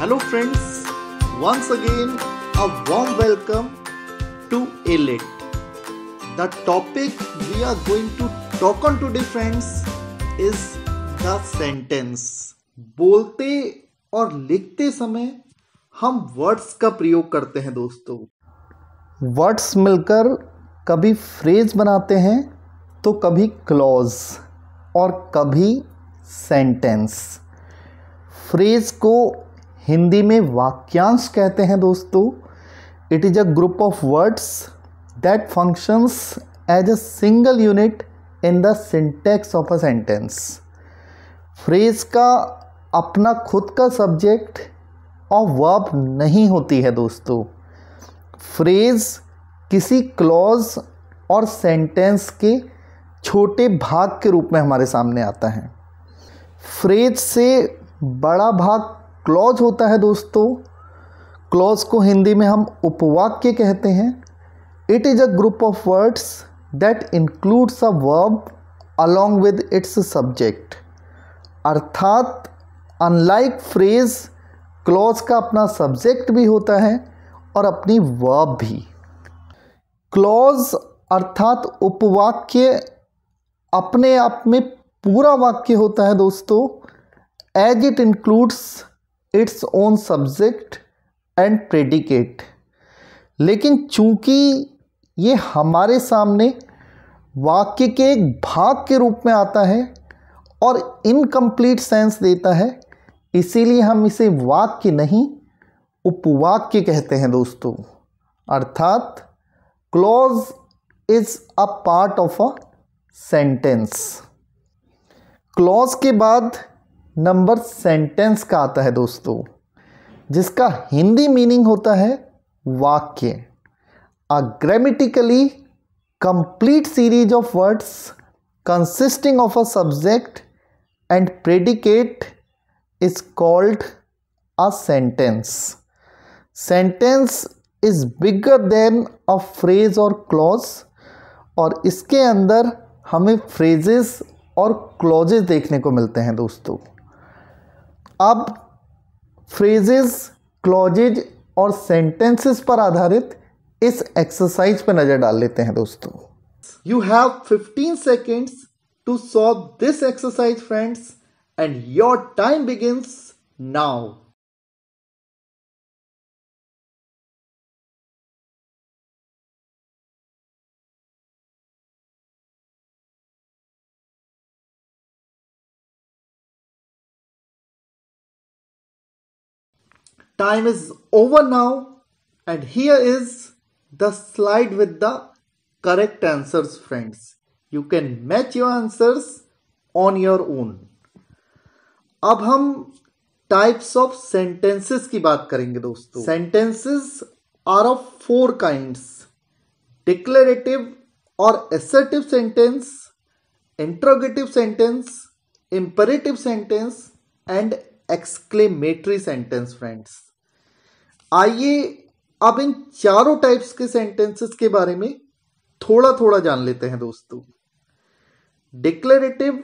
Hello friends, once again a warm welcome to ALIT. The topic we are going to talk on today friends is the sentence. बोलते और लिखते समय हम words का प्रयोग करते हैं दोस्तों. वर्ड्स मिलकर कभी फ्रेज बनाते हैं तो कभी क्लॉज और कभी सेंटेंस. फ्रेज को हिंदी में वाक्यांश कहते हैं दोस्तों. It is a group of words that functions as a single unit in the syntax of a sentence. Phrase का अपना खुद का सब्जेक्ट और वर्ब नहीं होती है दोस्तों. फ्रेज किसी क्लॉज और सेंटेंस के छोटे भाग के रूप में हमारे सामने आता है. फ्रेज से बड़ा भाग क्लॉज होता है दोस्तों. क्लॉज को हिंदी में हम उपवाक्य कहते हैं. It is a group of words that includes a verb along with its subject. अर्थात अनलाइक फ्रेज क्लॉज का अपना सब्जेक्ट भी होता है और अपनी वर्ब भी. क्लॉज अर्थात उपवाक्य अपने आप में पूरा वाक्य होता है दोस्तों, as it includes its own subject and predicate. लेकिन चूंकि ये हमारे सामने वाक्य के एक भाग के रूप में आता है और इनकम्प्लीट सेंस देता है, इसीलिए हम इसे वाक्य नहीं उपवाक्य कहते हैं दोस्तों. अर्थात clause is a part of a sentence. Clause के बाद नंबर सेंटेंस का आता है दोस्तों, जिसका हिंदी मीनिंग होता है वाक्य. A grammatically complete series of words consisting of a subject and predicate is called a sentence. Sentence is bigger than a phrase और क्लॉज, और इसके अंदर हमें फ्रेजेस और क्लॉजेस देखने को मिलते हैं दोस्तों. अब फ्रेजेस, क्लॉजेज और सेंटेंसेस पर आधारित इस एक्सरसाइज पर नजर डाल लेते हैं दोस्तों. You have 15 seconds to solve this exercise friends and your time begins now. Time is over now, and here is the slide with the correct answers friends. You can match your answers on your own. अब हम types of sentences की बात करेंगे दोस्तों. Sentences are of 4 kinds: declarative or assertive sentence, interrogative sentence, imperative sentence and exclamatory sentence friends. आइए अब इन चारों types के सेंटेंसेस के बारे में थोड़ा थोड़ा जान लेते हैं दोस्तों. डिक्लेरेटिव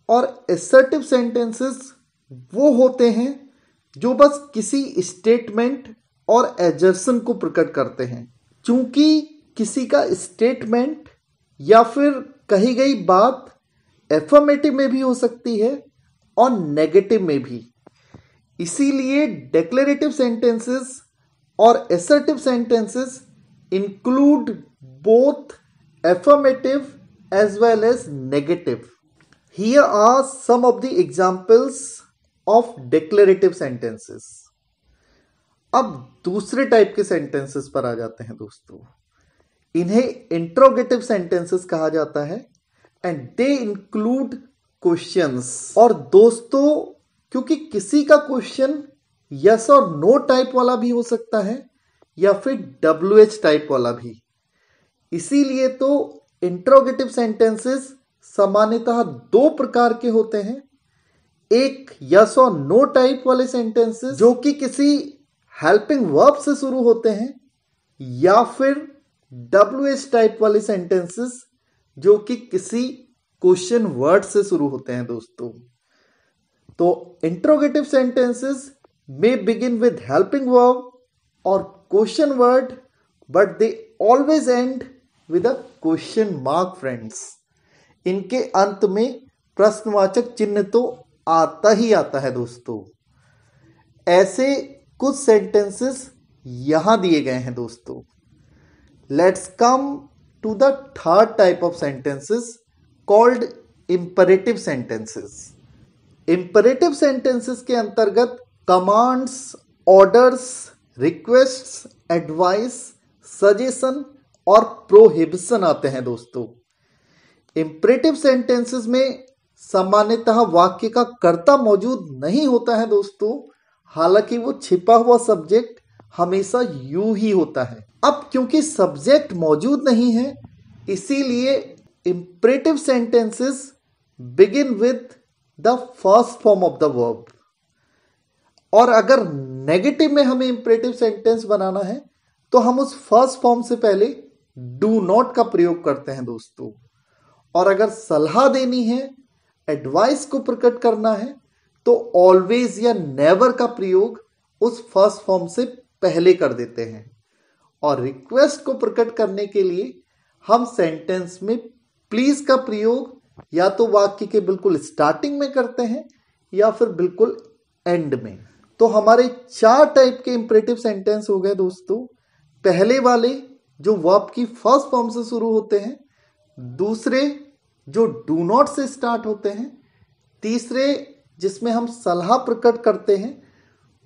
और असर्टिव सेंटेंसेस वो होते हैं जो बस किसी स्टेटमेंट और एजर्सन को प्रकट करते हैं. चूंकि किसी का स्टेटमेंट या फिर कही गई बात एफर्मेटिव में भी हो सकती है और नेगेटिव में भी, इसीलिए डिक्लेरेटिव सेंटेंसेस और assertive sentences include both affirmative as well as negative. Here are some of the examples of declarative sentences. अब दूसरे टाइप के सेंटेंसेस पर आ जाते हैं दोस्तों. इन्हें इंट्रोगेटिव सेंटेंसेस कहा जाता है एंड दे इंक्लूड क्वेश्चंस. और दोस्तों, क्योंकि किसी का क्वेश्चन यस और नो टाइप वाला भी हो सकता है या फिर WH टाइप वाला भी, इसीलिए तो इंट्रोगेटिव सेंटेंसेस सामान्यतः 2 प्रकार के होते हैं. एक यस और नो टाइप वाले सेंटेंसेस जो कि किसी हेल्पिंग वर्ब से शुरू होते हैं, या फिर WH टाइप वाले सेंटेंसेस जो कि किसी क्वेश्चन वर्ड से शुरू होते हैं दोस्तों. तो interrogative sentences may begin with helping verb or question word, but they always end with a question mark friends. इनके अंत में प्रश्नवाचक चिन्ह तो आता ही आता है दोस्तों। ऐसे कुछ सेंटेंसेस यहां दिए गए हैं दोस्तों। Let's come to the third type of sentences called imperative sentences. Imperative sentences के अंतर्गत commands, orders, requests, advice, suggestion और प्रोहिबिशन आते हैं दोस्तों। इंपरेटिव सेंटेंसेस में सामान्यतः वाक्य का कर्ता मौजूद नहीं होता है दोस्तों, हालांकि वो छिपा हुआ सब्जेक्ट हमेशा यू ही होता है। अब क्योंकि सब्जेक्ट मौजूद नहीं है, इसीलिए imperative sentences begin with the first form of the verb. और अगर नेगेटिव में हमें इंपरेटिव सेंटेंस बनाना है तो हम उस फर्स्ट फॉर्म से पहले डू नॉट का प्रयोग करते हैं दोस्तों। और अगर सलाह देनी है, एडवाइस को प्रकट करना है, तो ऑलवेज या नेवर का प्रयोग उस फर्स्ट फॉर्म से पहले कर देते हैं। और रिक्वेस्ट को प्रकट करने के लिए हम सेंटेंस में प्लीज का प्रयोग या तो वाक्य के बिल्कुल स्टार्टिंग में करते हैं या फिर बिल्कुल एंड में। तो हमारे 4 टाइप के इंपरेटिव सेंटेंस हो गए दोस्तों। पहले वाले जो वर्ब की फर्स्ट फॉर्म से शुरू होते हैं, दूसरे जो डू नॉट से स्टार्ट होते हैं, तीसरे जिसमें हम सलाह प्रकट करते हैं,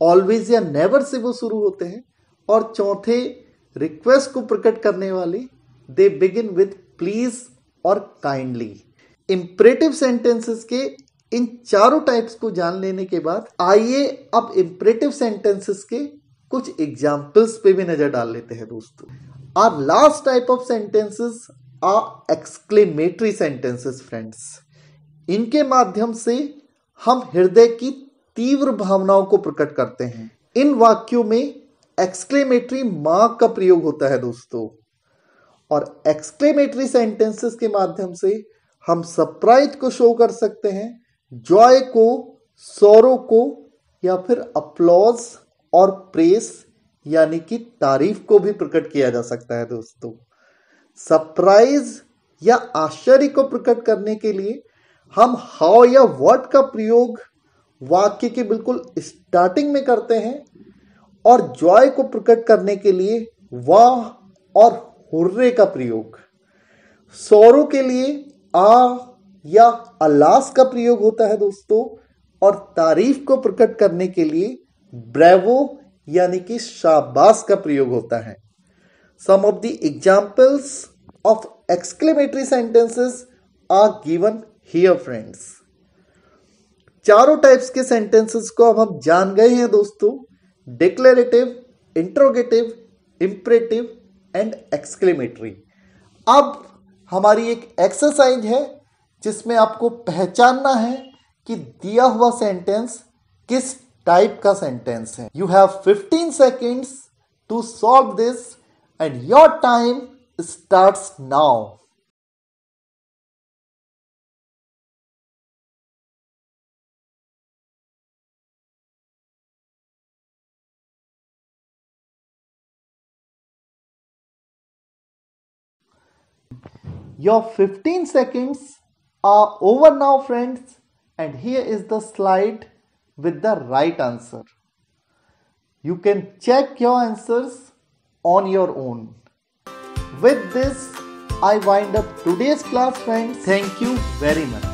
ऑलवेज या नेवर से वो शुरू होते हैं, और चौथे रिक्वेस्ट को प्रकट करने वाले दे बिगिन विद प्लीज और काइंडली। इंपरेटिव सेंटेंसेस के इन चारों टाइप्स को जान लेने के बाद आइए अब इंपरेटिव सेंटेंसेस के कुछ एग्जाम्पल्स पे भी नजर डाल लेते हैं दोस्तों। Our last type of sentences are exclamatory sentences friends. इनके माध्यम से हम हृदय की तीव्र भावनाओं को प्रकट करते हैं। इन वाक्यों में एक्सक्लेमेटरी मार्क का प्रयोग होता है दोस्तों। और एक्सक्लेमेटरी सेंटेंसेस के माध्यम से हम सरप्राइज को शो कर सकते हैं, जॉय को, सौरो को, या फिर अपलॉज और प्रेस यानी कि तारीफ को भी प्रकट किया जा सकता है दोस्तों। सरप्राइज या आश्चर्य को प्रकट करने के लिए हम हाउ या व्हाट का प्रयोग वाक्य के बिल्कुल स्टार्टिंग में करते हैं, और जॉय को प्रकट करने के लिए वाह और हुर्रे का प्रयोग। सौरो के लिए आ या अलास का प्रयोग होता है दोस्तों, और तारीफ को प्रकट करने के लिए ब्रेवो यानी कि शाबाश का प्रयोग होता है। Some of the examples of exclamatory sentences are given here friends. चारों टाइप्स के सेंटेंसेस को अब हम जान गए हैं दोस्तों, declarative, interrogative, imperative and exclamatory. अब हमारी एक एक्सरसाइज है जिसमें आपको पहचानना है कि दिया हुआ सेंटेंस किस टाइप का सेंटेंस है। You have 15 seconds to solve this and your time starts now. Your 15 seconds are over now friends, and here is the slide with the right answer. You can check your answers on your own. With this, I wind up today's class friends. Thank you very much.